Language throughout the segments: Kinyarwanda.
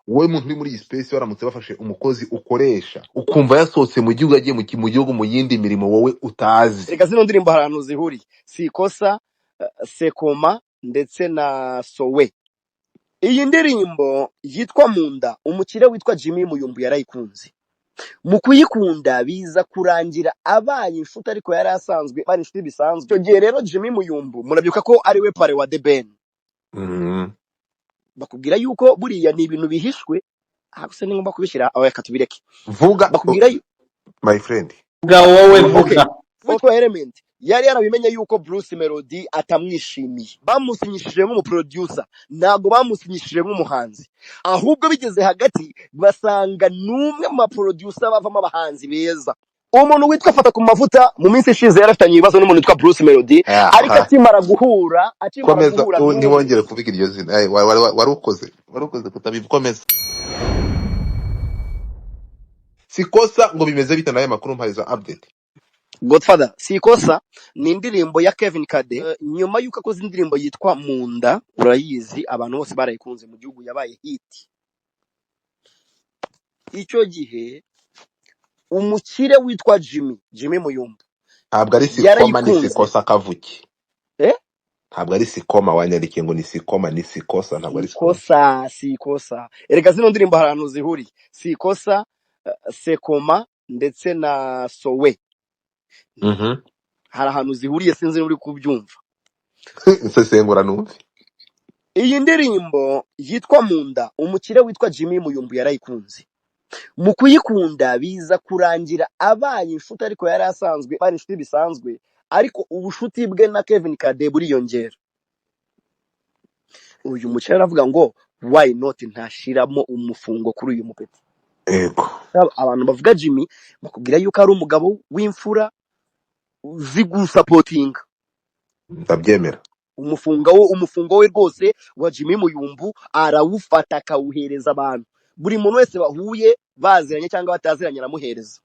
wowe muntu uri muri iyi space baramutse bafashe umukozi ukoresha ukumva yasohotse mu gihugu agiye mu gihugu mu yindi mirimo wowe utazi. reka zino ndirimbo hari ahantu zihuriye, Sikosa, Sekoma ndetse na Sowe. Iyi ndirimbo yitwa Munda, umukire witwa Jimmy Muyumbu yarayikunze. Mu kuyikunda biza kurangira abaye inshuti, ariko yari asanzwe bari inshuti bisanzwe. Icyo gihe rero Jimmy Muyumbu murabyuka ko ari we pare wa The Ben. Bakubwira yuko buriya ni ibintu bihishwe, ahubwo ni ngomba kubishyira aho reka tubireke. Vuga Bakubwira my friend. Vuga wowe vuga. Witwa Element yari yarabimenye yuko Bruce Melody atamwishimiye. Bamusinyishije nk'umuproducer, ntabwo bamusinyishije nk'umuhanzi. Ahubwo bigeze hagati basanga numwe mu producer bavamo abahanzi beza. Umuntu witwa Fata ku mavuta mu minsi ishize yarafitanye ibibazo n'umuntu witwa Bruce Melody, ariko akimara guhura ntiwongere kuvuga iryo zina. Warukoze kutabikomeza. Sikosa ngo bimeze bita naye makuru mpariza update. Godfather, Sikosa ni indirimbo ya Kevin Kade. Nyuma yuko akoze indirimbo yitwa Munda, urayizi, abantu bose barayikunze mu gihugu, yabaye hit. Icyo gihe umukire witwa Jimmy Muyumbu, ntabwo ari Sikoma ni Sikosa kavuki. Ntabwo ari Sikoma wanyarikiye ngo ni Sikoma, ni Sikosa, ntabwo ari Sikosa. Erega zino ndirimbo hari ahantu zihuriye, Sikosa, Sekoma ndetse na Sowe. Hari ahantu zihuriye, sinzi uri kubyumva. Nsesengura numve. Iyi ndirimbo yitwa Munda, umukire witwa Jimmy Muyumbu yarayikunze. Mu kuyikunda biza kurangira abaye inshuti, ariko yari asanzwe bari inshuti bisanzwe, ariko ubushuti bwe na Kevin Kade buriyongera. Uyu mukire aravuga ngo why not ntashiramo umufungo kuri uyu mupeti. Abantu bavuga Jimmy bakubwira yuko ari umugabo w'imfura uzi gusapotinga. Ndabyemera. Umufungo we rwose wa Jimmy Muyumbu arawufata akawuhereza abantu. Buri muntu wese bahuye baziranye cyangwa bataziranye aramuhereza.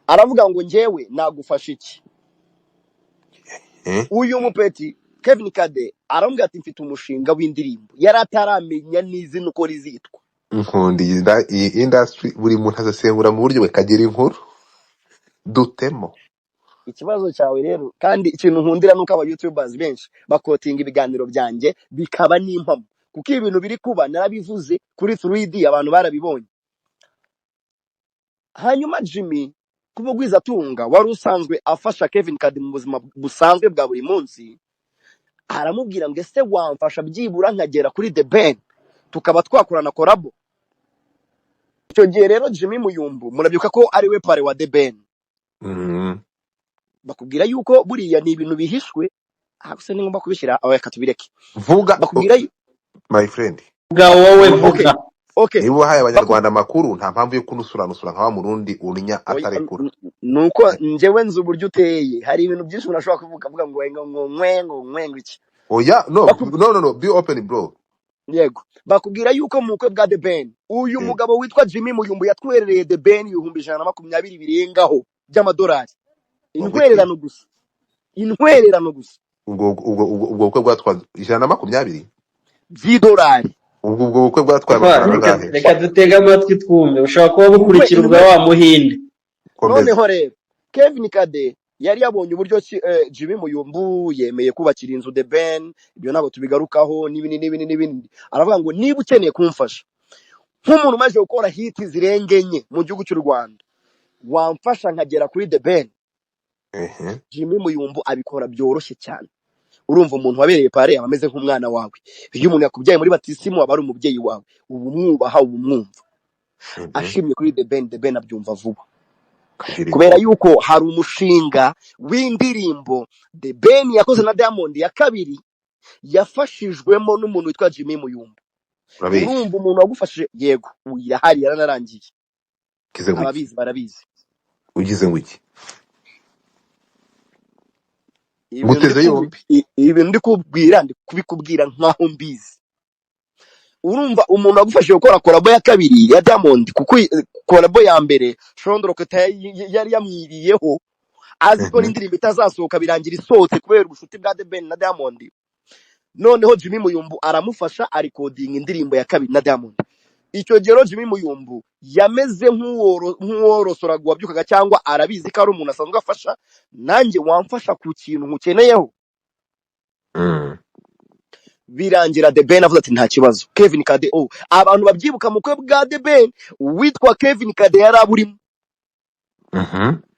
Aravuga ngo njyewe nagufasha iki. Uyu mupeti Kevin Kade arambwira ati mfite umushinga w'indirimbo, yari ataramenya n'izina uko rizitwa. Iyi industry buri muntu azasengura mu buryo bwe kagira inkuru dutemo. Ikibazo cyawe rero, kandi ikintu nkundira nuko aba YouTubers benshi bakotinga ibiganiro byanjye bikaba n'impamo, kuko ibintu biri kuba narabivuze kuri 3D abantu barabibonye. Hanyuma Jimmy kubugwiza tunga wari usanzwe afasha Kevin Kade mu buzima busanzwe bwa buri munsi, aramubwira ngo ese wamfasha byibura nkagera kuri The Ben tukaba twakorana collabo. Icyo gihe rero Jimmy Muyumbu murabyuka ko ari we pare wa The Ben. Bakubwira yuko buriya ni ibintu bihishwe, ahubwo ni ngomba kubishyira aho reka tubireke. Vuga my friend. Vuga wowe vuga. Niba uhaye abanyarwanda makuru nta mpamvu yo kunusura nka wa murundi unya atarekura. Nuko njyewe nzi uburyo uteye, hari ibintu byinshi unashobora kuvuga ngo iki. Oya, no, be open bro. Yego, bakubwira yuko mu bukwe bwa The Ben uyu mugabo witwa Jimmy Muyumbu yatwerereye The Ben 120 birengaho by'amadolari. Intwererano gusa. Ubwo bukwe bwatwaye 120 by'idolari. Ubwo bukwe bwatwaye. Reka dutega amatwi twumve, ushaka kuba bukurikira ubwa wa muhinde. Noneho rero Kevin Kade yari yabonye uburyo Jimmy Muyumbu yemeye kubakira inzu The Ben, ibyo nabo tubigarukaho n'ibindi. Aravuga ngo niba ukeneye kumfasha nk'umuntu umaze gukora hit zirengenye mu gihugu cy'u Rwanda, wamfasha nkagera kuri The Ben. Jimmy Muyumbu abikora byoroshye cyane. Urumva umuntu wabereye pare ameze nk'umwana wawe. Iyo umuntu yakubyaye muri batisimu aba ari umubyeyi wawe, ubu mwubaha ubu mwumva. Ashimye kuri The Ben abyumva vuba, kubera yuko hari umushinga w'indirimbo The Ben yakoze na Diamond ya kabiri yafashijwemo n'umuntu witwa Jimmy Muyumbu. Urumva umuntu wagufashije, yego uyirahari yaranarangiye. Ababizi barabizi. Ugize ngo iki? Ibintu ndi kubikubwira nkaho mbizi. Urumva umuntu wagufashije gukora collabo ya kabiri ya Diamond, kuko collabo ya mbere Shondro yari yamwiriyeho azi ko n'indirimbo itazasohoka birangira isohotse kubera ubushuti bwa The Ben na Diamond. Noneho Jimmy Muyumbu aramufasha ari coding indirimbo ya kabiri na Diamond. icyo gihe rero Jimmy Muyumbu yameze nk'uworosora wabyukaga cyangwa arabizi ko ari umuntu asanzwe afasha, nanjye wamfasha ku kintu nkukeneyeho. Birangira The Ben avuze ati nta kibazo. Kevin Kade, abantu babyibuka mu kwe bwa The Ben, witwa Kevin Kade yari aburimo.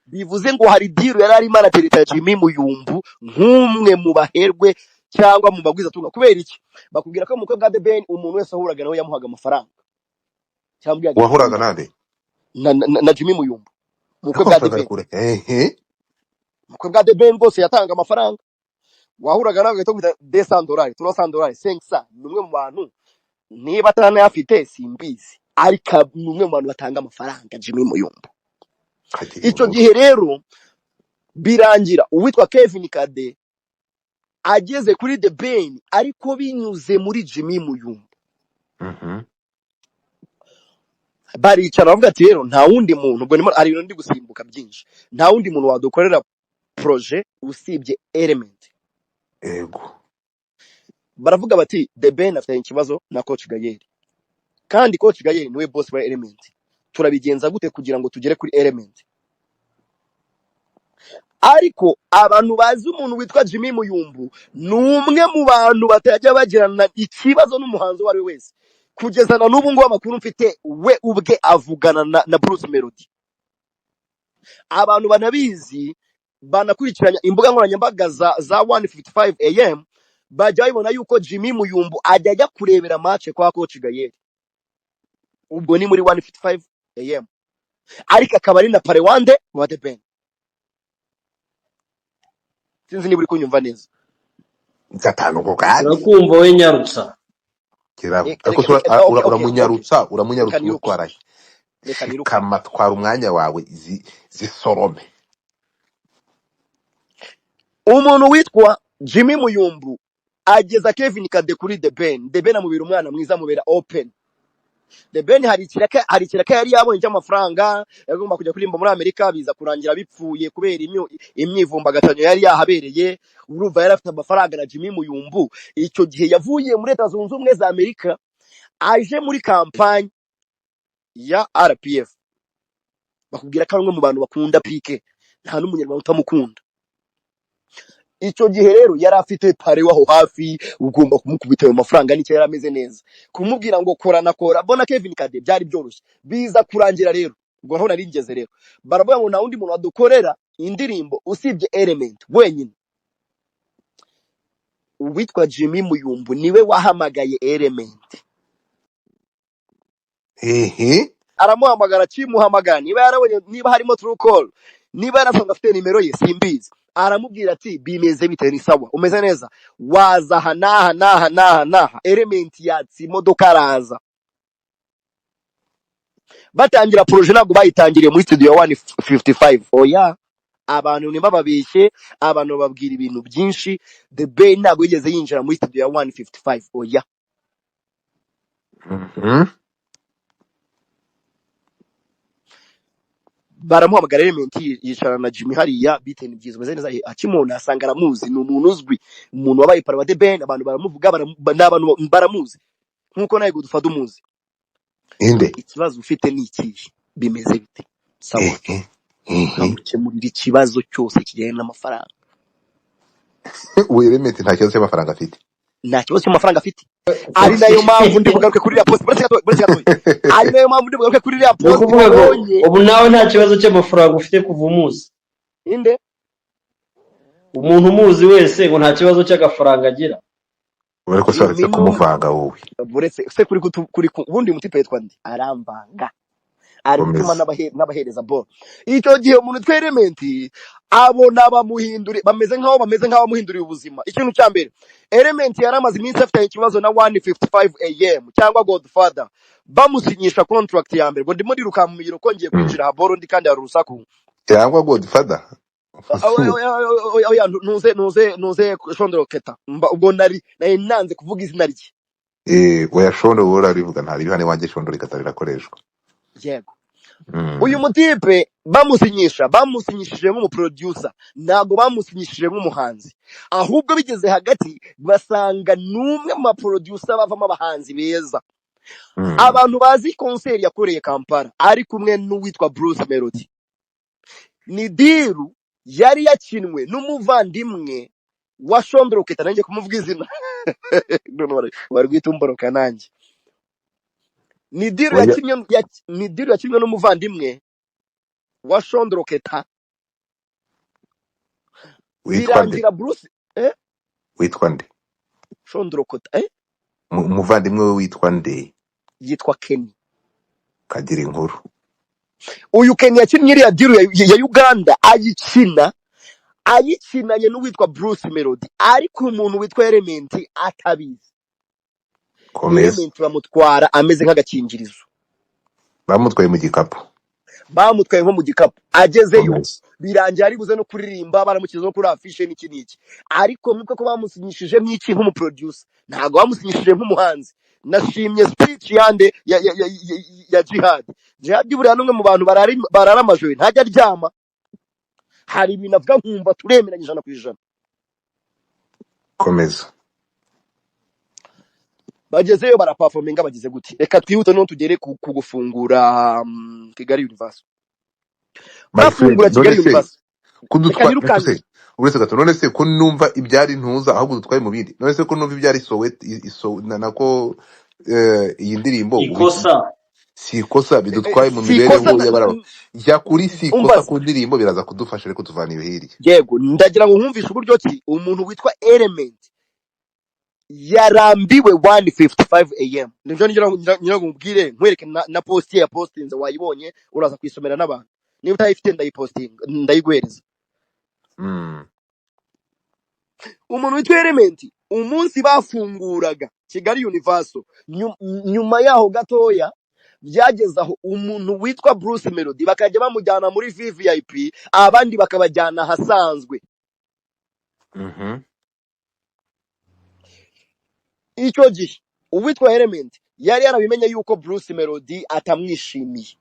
Bivuze ngo hari deal yari arimo aratereta Jimmy Muyumbu nk'umwe mu baherwe cyangwa mu bagwiza tunga. Kubera iki? Bakubwira ko mu kwe bwa The Ben umuntu wese ahuraga nawe yamuhaga amafaranga. Cyangwa wahuraga nande na Jimmy Muyumbu mu kwe bwa The Ben. Mu kwe bwa The Ben bose yatanga amafaranga. Wahuraga nawe gahita kwita $200, $300, $500. Numwe mu bantu niba atanayafite simbizi, ariko numwe mu bantu batanga amafaranga Jimmy Muyumbu. Icyo gihe rero birangira uwitwa Kevin Kade ageze kuri The Ben, ariko binyuze muri Jimmy Muyumbu. Baricara bavuga ati rero nta wundi muntu, ubwo ari ibintu ndi gusimbuka byinshi, nta wundi muntu wadukorera projet usibye Element. Ego. Baravuga bati The Ben afite ikibazo na Coach Gayeri, kandi Coach Gayeri niwe boss wa Element. Turabigenza gute kugira ngo tugere kuri Element? Ariko abantu bazi umuntu witwa Jimmy Muyumbu numwe mu bantu batajya bagirana ikibazo n'umuhanzi wari wese. Kugeza na n'ubu ngo amakuru mfite we ubwe avugana na Bruce Melody. Abantu banabizi banakurikiranya imbuga nkoranyambaga za 155 AM bajya babona yuko Jimmy Muyumbu ajya kurebera match kwa Coach Gayeri. Ubwo ni muri 155 AM. Ariko akaba ari na Parewande wa The Ben. Sinzi niba uri kunyumva neza. Gatanu ko kandi. Urakumva we Nyarutsa. Ariko uramunyarutsa utwaraye. Kamatwara umwanya wawe zisorome. Umuntu witwa Jimmy Muyumbu ageza Kevin Kade kuri The Ben. The Ben amubira umwana mwiza, mubera open. The Ben hari kiraka yari yabonye cy'amafaranga yagomba kujya kurimba muri Amerika, biza kurangira bipfuye kubera imyivumbagatanyo yari yahabereye. Urumva yari afite amafaranga na Jimmy Muyumbu. Icyo gihe yavuye muri Leta Zunze Ubumwe za Amerika aje muri kampanye ya RPF. Bakubwira ko ari umwe mu bantu bakunda pike, nta n'umunyarwanda utamukunda. Icyo gihe rero yari afite pare waho hafi, ugomba kumukubita ayo mafaranga n'icyo yari ameze neza. Kumubwira ngo kora bona Kevin Kade byari byoroshye. Biza kurangira rero, ubwo naho nari ngeze rero, baravuga ngo nta wundi muntu wadukorera indirimbo usibye Element wenyine. Uwitwa Jimmy Muyumbu niwe wahamagaye Element. Aramuhamagara, kimuhamagara niba yarabonye, niba harimo true call, niba yarasanga afite nimero ye simbizi. Aramubwira ati bimeze bite, ni sawa, umeze neza, waza naha. Element yatsi imodoka araza. Batangira projet ntabwo bayitangiriye muri studio ya 155. Oya, abantu ni bababeshye, abantu babwira ibintu byinshi. The Ben ntabwo yigeze yinjira muri studio ya 155. Oya. Baramuhamagara Element yicarana na Jimmy hariya, bite ni byiza, umeze neza. Akimona asanga aramuzi, ni umuntu uzwi, umuntu wabaye para wa The Ben, abantu baramuvuga, n'abantu baramuzi nkuko nawe gudufata umuzi. Inde Ikibazo ufite ni iki, bimeze bite? Sawa, nkamukemurira ikibazo cyose kijyanye n'amafaranga. Element nta kibazo cy'amafaranga afite. Nta kibazo cy'amafaranga afite. Ari nayo mpamvu ndi bugaruke kuri post. Ari nayo mpamvu ndi bugaruke kuri post. Ubu nawe nta kibazo cy'amafaranga ufite kuva umuzi. Inde umuntu umuzi wese ngo nta kibazo cy'agafaranga agira. Ureko saretse kumuvanga wowe. Buretse se kuri ubundi mutipe yitwa ndi arambanga. Ari gutuma n'abahereza ball. Icyo gihe umuntu twa Element abona bamuhindure, bameze nkaho bamuhinduriye ubuzima. Ikintu cya mbere, Element yaramaze iminsi afite ikibazo na 155 AM cyangwa Godfather, bamusinyisha contract ya mbere. Ngo ndimo ndiruka mu miro ko ngiye kwinjira ha ball ndi kandi hari urusaku. Cyangwa Godfather. Oya, nuze Shondro Keta. Ubwo nari nanze kuvuga izina rye. Oya Shondro wora rivuga ntari bihane wanje Shondro Keta rirakoreshwa. Yego. Uyu mutipe bamusinyishije nk'umu producer, ntago bamusinyishije nk'umuhanzi. Ahubwo bigeze hagati basanga numwe mu producer bavamo abahanzi beza. abantu bazi konseri yakoreye Kampala ari kumwe n'uwitwa Bruce Melody. Ni diru yari yakinwe n'umuvandimwe wa Shondroketa, nanjye kumuvuga izina none bari gwita umboroka nanjye. Ni diru yakinwe n'umuvandimwe wa Shondroketa. Birangira Bruce witwa nde Shondroketa umuvandimwe we witwa nde? yitwa Kenny. Kagira inkuru. Uyu Kenny yakinnye iriya diru ya Uganda ayikinanye n'uwitwa Bruce Melody, ariko umuntu witwa Element atabizi. Element bamutwara ameze nk'agakingirizo, bamutwaye mu gikapu, bamutwaye nko mu gikapu. Agezeyo birangiye ari buze no kuririmba, baramukiza no kuri afishe n'iki n'iki, ariko mwibuke ko bamusinyishije nk'iki nk'umuproducer, ntago bamusinyishije nk'umuhanzi. Nashimye speech yande ya Jihad buriya n'umwe mu bantu barara amajoro ntajya aryama. Hari ibintu avuga nkumva turemeranye 100%. Komeza. Bagezeyo baraperforminga, bagize gute? Reka twihute no tugere ku gufungura Kigali Universe. Bafungura Kigali Universe kudutwaye uretse gato. None se ko numva ibyari ntuza ahubwo dutwaye mu bindi? None se ko numva ibyari nako iyi ndirimbo si ikosa bidutwaye mu mibereho y'abaraba jya kuri si ikosa ku ndirimbo biraza kudufasha ariko tuvana iyo hirya. Yego, ndagira ngo nkumvishe uburyo ki umuntu witwa Element yarambiwe 1:55 am. Nivyo ngira ngo mbwire nkwereke na post ya postinze wayibonye, uraza kwisomera n'abantu. Niba utayifite ndayiguhereza. Umuntu witwa Element umunsi bafunguraga Kigali Universe, nyuma yaho gatoya byageza aho umuntu witwa Bruce Melody bakajya bamujyana muri VVIP, abandi bakabajyana hasanzwe. Icyo gihe uwitwa Element yari yarabimenye yuko Bruce Melody atamwishimiye.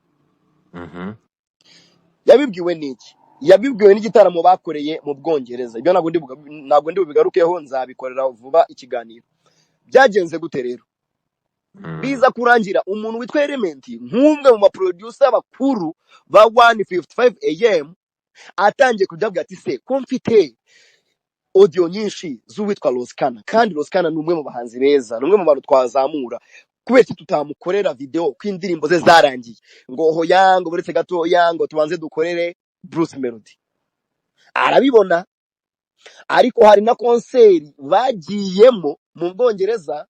Yabibwiwe n'iki? Yabibwiwe n'igitaramo bakoreye mu Bwongereza. Ibyo ntabwo ndi bubigarukeho, nzabikorera vuba ikiganiro. Byagenze gute rero? Biza kurangira umuntu witwa Element nk'umwe mu producer bakuru ba 1:55 am atangiye kubyabwa ati se ko mfite audio nyinshi z'uwitwa Roskana, kandi Roskana ni umwe mu bahanzi beza, ni umwe mu bantu twazamura, kubera tutamukorera video ko indirimbo ze zarangiye, ngo hoya ngo buretse gato yango tubanze dukorere Bruce Melody. Arabibona, ariko hari na konseri bagiyemo mu Bwongereza,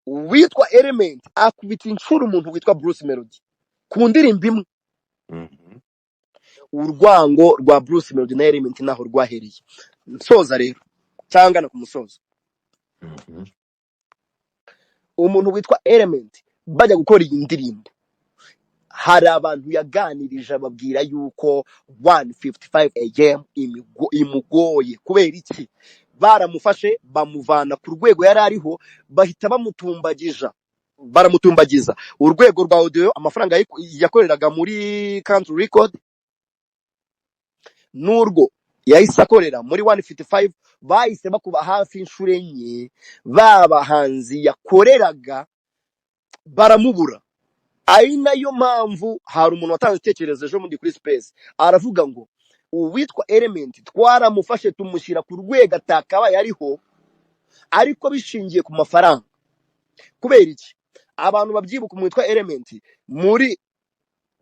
witwa Element akubita inshuro umuntu witwa Bruce Melody ku ndirimbo imwe. Urwango rwa Bruce Melody na Element naho rwahereye. Nsoza rero cyangwa na ku musozo, umuntu witwa Element bajya gukora iyi ndirimbo, hari abantu yaganirije ababwira yuko 1:55 am imugoye. Kubera iki? Baramufashe bamuvana ku rwego yari ariho, bahita baramutumbagiza urwego rwa audio. Amafaranga yakoreraga muri Country Record n'urwo yahise akorera muri 1:55 bahise bakuba hafi inshuro enye. Babahanzi yakoreraga baramubura. Ari nayo mpamvu hari umuntu watanze itekerezo ejo muri kuri Space, aravuga ngo uwitwa Element twaramufashe tumushyira ku rwego atakabaye ariho, ariko bishingiye ku mafaranga. Kubera iki? Abantu babyibuka umuntu witwa Element muri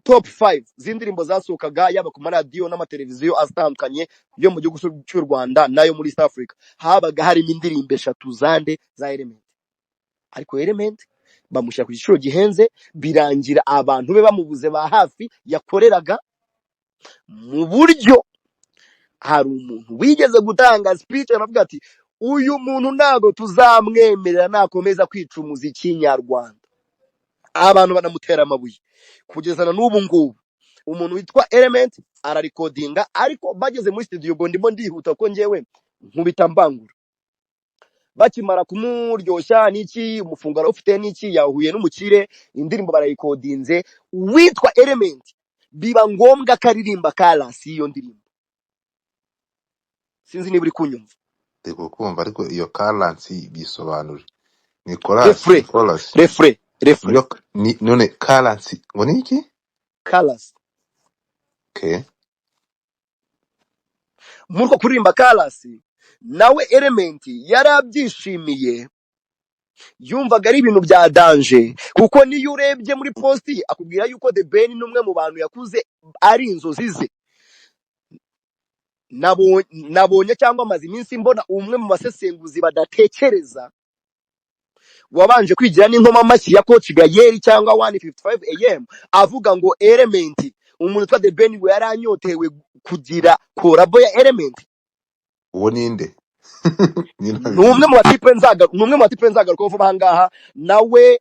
top 5 z'indirimbo zasohokaga yaba ku maradiyo n'amateleviziyo atandukanye yo mu gihugu cy'u Rwanda nayo muri East Africa, habaga harimo indirimbo 3 za Element. Ariko Element bamushyira ku giciro gihenze, birangira abantu be bamubuze ba hafi yakoreraga. Mu buryo hari umuntu wigeze gutanga speech aravuga ati uyu muntu ntago tuzamwemerera nakomeza kwica umuziki nyarwanda. Abantu banamutera amabuye kugeza na n'ubu ngubu. Umuntu witwa Element ararikodinga, ariko bageze muri studio ngo ndimo ndihuta ko ngewe nkubita mbangura. Bakimara kumuryoshya n'iki, umufunguro ufite n'iki, yahuye n'umukire, indirimbo barayikodinze. Witwa Element biba ngombwa karirimba kalasi iyo ndirimbo. Sinzi niba uri kunyumva. Ndiko kumva, ariko iyo kalasi bisobanura ni refre refure Iyo none currency ngo ni iki? Colors. Okay. Muri uko kuririmba Colors nawe Element yarabyishimiye, yumvaga ari ibintu bya danje, kuko niyo urebye muri posti akubwira yuko The Ben ni umwe mu bantu yakuze ari inzozi ze. Nabonye cyangwa amaze iminsi mbona umwe mu basesenguzi badatekereza wabanje kwigira n'inkoma mashyi ya Coach Gayeri cyangwa 155 AM avuga ngo Element, umuntu twa The Ben we yaranyotewe kugira korabo ya Element. Uwo ninde? Numwe mu batipe nzagaruka vuba ahangaha nawe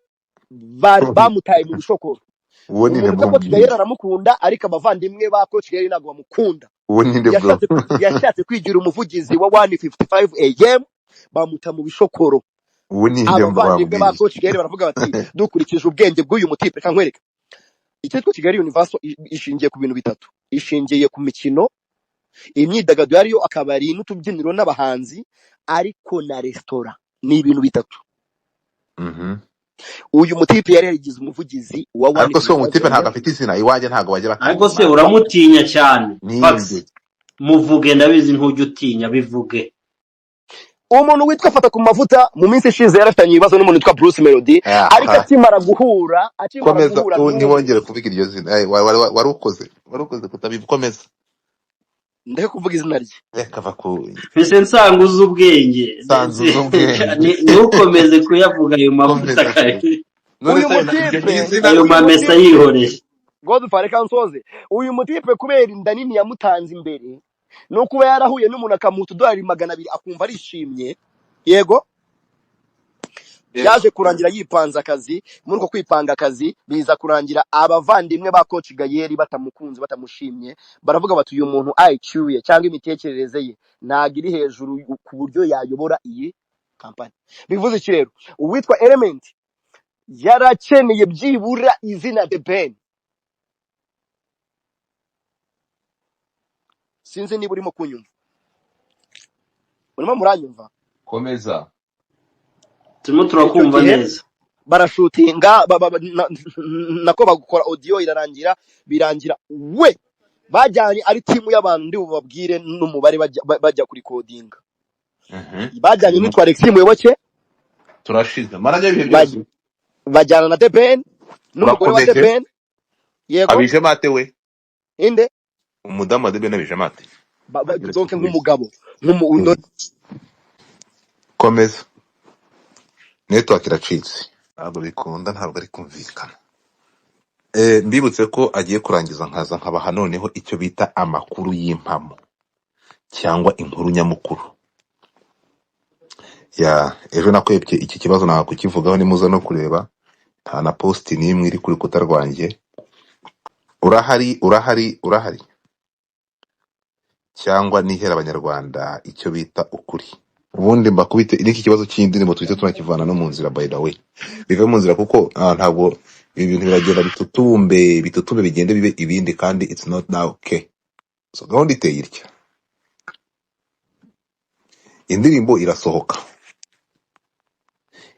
bamutaye mu bishokoro. Uwo ninde Umuntu Coach Gayeri aramukunda, ariko abavandimwe ba Coach Gayeri ntabwo bamukunda. Uwo ninde bro? Yashatse kwigira umuvugizi wa 155 AM bamuta mu bishokoro. Uwo ninde abavandimwe ba Coach Gayeri baravuga bati dukurikije ubwenge bw'uyu mutipe kankwereka. Icyitwa Kigali Universal ishingiye ku bintu bitatu. Ishingiye ku mikino, imyidagaduro ariyo akabari n'utubyiniro n'abahanzi, ariko na restaurant. Ni ibintu bitatu. Uyu mutipe yari yarigize umuvugizi wa 155. Ariko so mutipe ntabwo afite izina iwaje, ntabwo bajya bakora. Ariko se uramutinya cyane. Muvuge, ndabizi ntujya utinya, bivuge. Umuntu witwa Fata ku mavuta mu minsi ishize yarafitanye ibibazo n'umuntu witwa Bruce Melody, ariko akimara guhura ntibongere kuvuga iryo zina. Warukoze kutabikomeza. Ndeke kuvuga izina rye. Reka vaku. Pese nsanguza ubwenge. Ntukomeze kuyavuga ayo mavuta kare. Uyu mutipe ayo mamesa yihoreye. Godfather Kansoze, uyu mutipe kubera inda nini yamutanze imbere no kuba yarahuye n'umuntu akamuta $200 akumva arishimye, yego yaje kurangira yipanze akazi. Muri uko kwipanga akazi biza kurangira abavandimwe ba Coach Gayeri batamukunze, batamushimye, baravuga bati uyu muntu IQ ye cyangwa imitekerereze ye ntago iri hejuru ku buryo yayobora iyi kampani. Bivuze iki rero? Uwitwa Element yarakeneye byibura izina The Ben. Sinzi niba urimo kunyumva. Urimo muranyumva? Komeza. Turimo turakumva neza. Barashutinga nako bagukora audio irarangira, birangira we bajyanye ari timu y'abantu ndi bubabwire n'umubare bajya kuri coding. Bajyanye n'itwa Alex Muyoboke, turashize marajya ibihe byose. Bajyana na The Ben n'umugore wa The Ben. Yego abije mate we inde umudamu wa The Ben abije mate donc nk'umugabo nk'umundo. Komeza. Network iracitse ntabwo bikunda, ntabwo ari kumvikana. Mbibutse ko agiye kurangiza nkaza nkabaha noneho icyo bita amakuru y'impamo cyangwa inkuru nyamukuru. Ejo nakwebye iki kibazo nta kukivugaho, nimuza no kureba nta na post n'imwe iri kuri kuta rwanjye. Urahari cyangwa nihera abanyarwanda icyo bita ukuri. Ubundi mbakubite iki kibazo cy'indirimbo tuhita tunakivana no mu nzira, by the way bive mu nzira, kuko ntabwo ibintu biragenda bitutumbe bigende bibe ibindi, kandi it's not now okay. So gahunda iteye irya, indirimbo irasohoka,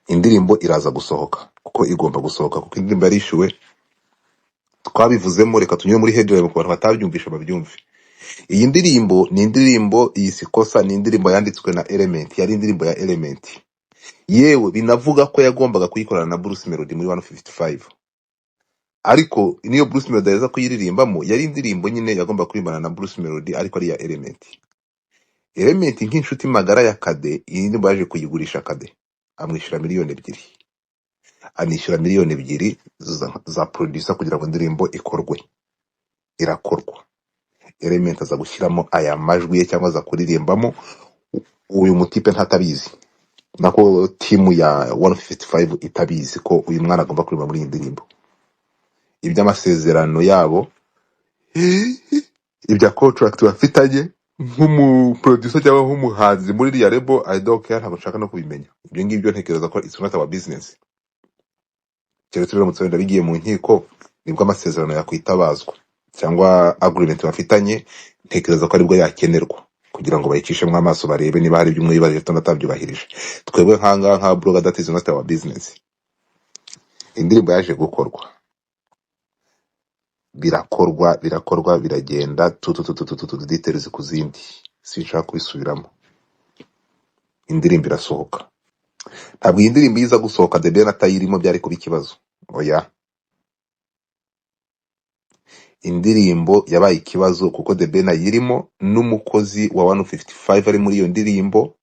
indirimbo iraza gusohoka, kuko igomba gusohoka, kuko indirimbo yarishyuwe. Twabivuzemo, reka tunyure muri headline ku bantu batabyumvisha babyumve. Iyi ndirimbo ni indirimbo, iyi sikosa ni indirimbo yanditswe na Element, yari indirimbo ya Element. Yewe binavuga ko yagombaga kuyikorana na Bruce Melody muri 155, ariko niyo Bruce Melody yaza kuyiririmbamo yari indirimbo nyine yagomba kurimbana na Bruce Melody, ariko ari ya Element. Element nk'inshuti magara ya Kade, iyi ndirimbo yaje kuyigurisha Kade, amwishyura $2 anishyura $2 za producer kugira ngo indirimbo ikorwe. Irakorwa, Element aza gushyiramo aya majwi ye cyangwa aza kuririmbamo. Uyu mutipe ntatabizi, nako timu ya 155 itabizi ko uyu mwana agomba kuririmba muri iyi ndirimbo. Iby'amasezerano yabo, ibya contract bafitanye nk'umuproducer cyangwa nk'umuhanzi muri iriya label, I don't care, ntabwo nshaka no kubimenya. Ibyo ngibyo ntekereza ko it's not our business. Keretse biramutse wenda bigiye mu nkiko nibwo amasezerano yakwitabazwa, cyangwa agreement bafitanye ntekereza ko aribwo yakenerwa kugira ngo bayicishemo amaso barebe niba hari iby'umwe bibaje tutabyubahirije. Twebwe nka blogger, that is not our business. indirimbo yaje gukorwa birakorwa biragenda details ku zindi sinshaka kubisubiramo. Indirimbo irasohoka, ntabwo iyi ndirimbo iza gusohoka The Ben atayirimo byari kuba ikibazo. Oya, indirimbo yabaye ikibazo kuko The Ben ayirimo n'umukozi wa 155 ari muri iyo ndirimbo,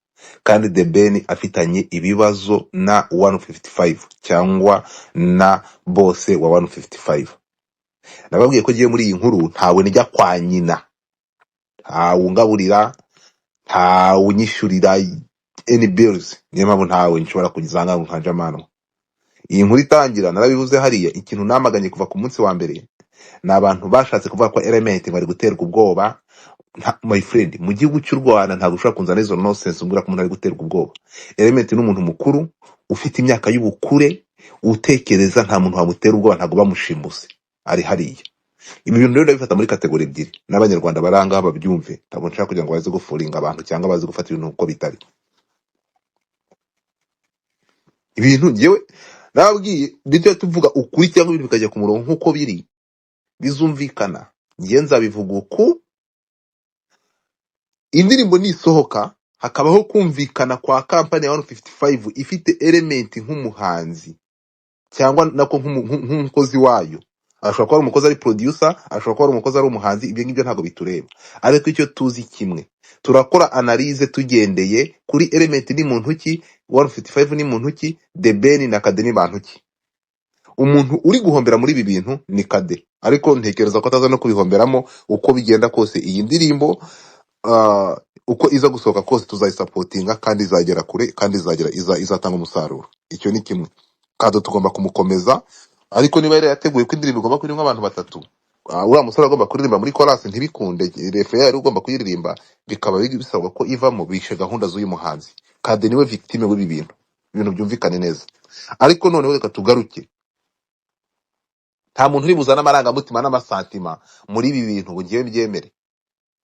kandi The Ben afitanye ibibazo na 155 cyangwa na bose wa 155. Nababwiye ko giye muri iyi nkuru ntawe nijya kwa nyina, ntawe ungaburira, ntawe unyishyurira any bills, niyo mpamvu ntawe nshobora kugizanga nkanja mano. Iyi nkuru itangira narabivuze hariya, ikintu namaganye kuva ku munsi wa mbere ni abantu bashatse kuvuga ko Element bari guterwa ubwoba. My friend, mu gihugu cy'u Rwanda ntabwo ushobora kunzana izo nonsense umbwira ko umuntu ari guterwa ubwoba. Element ni umuntu mukuru ufite imyaka y'ubukure, utekereza, nta muntu wamutera ubwoba, ntabwo bamushimuse, ari hariya. Ibi bintu rero ndabifata muri kategori ebyiri, n'abanyarwanda baranga babyumve, ntabwo nshaka kugira ngo baze gufuringa abantu cyangwa baze gufata ibintu uko bitari. Ibintu ngewe nababwiye bityo tuvuga ukuri cyangwa ibintu bikajya ku murongo nk'uko biri bizumvikana, ngiye nzabivuga uku. Indirimbo nisohoka hakabaho kumvikana kwa kampani ya 155 ifite Element nk'umuhanzi cyangwa nako nk'umukozi wayo. Ashobora kuba ari umukozi ari producer, ashobora kuba ari umukozi ari umuhanzi, ibyo ngibyo ntabwo bitureba. Ariko icyo tuzi kimwe, turakora analyse tugendeye kuri Element ni muntu ki, 155 ni muntu ki, The Ben na Kade ni bantu ki. Umuntu uri guhombera muri ibi bintu ni Kade, ariko ntekereza ko ataza no kubihomberamo uko bigenda kose. Iyi ndirimbo uko iza gusohoka kose tuzayisapotinga kandi izagera kure kandi izatanga umusaruro. Icyo ni kimwe. Kado tugomba kumukomeza, ariko niba yari yateguye ko indirimbo igomba kurimo abantu batatu, uriya musore agomba kuririmba muri chorus ntibikunde, refe yari ugomba kuyiririmba, bikaba bisabwa ko ivamo bishe gahunda z'uyu muhanzi. Kade niwe victime w'ibi bintu, ibintu byumvikane neza. Ariko noneho reka tugaruke, nta muntu uri buzana amarangamutima n'amasantima muri ibi bintu ngo ngiye mbyemere.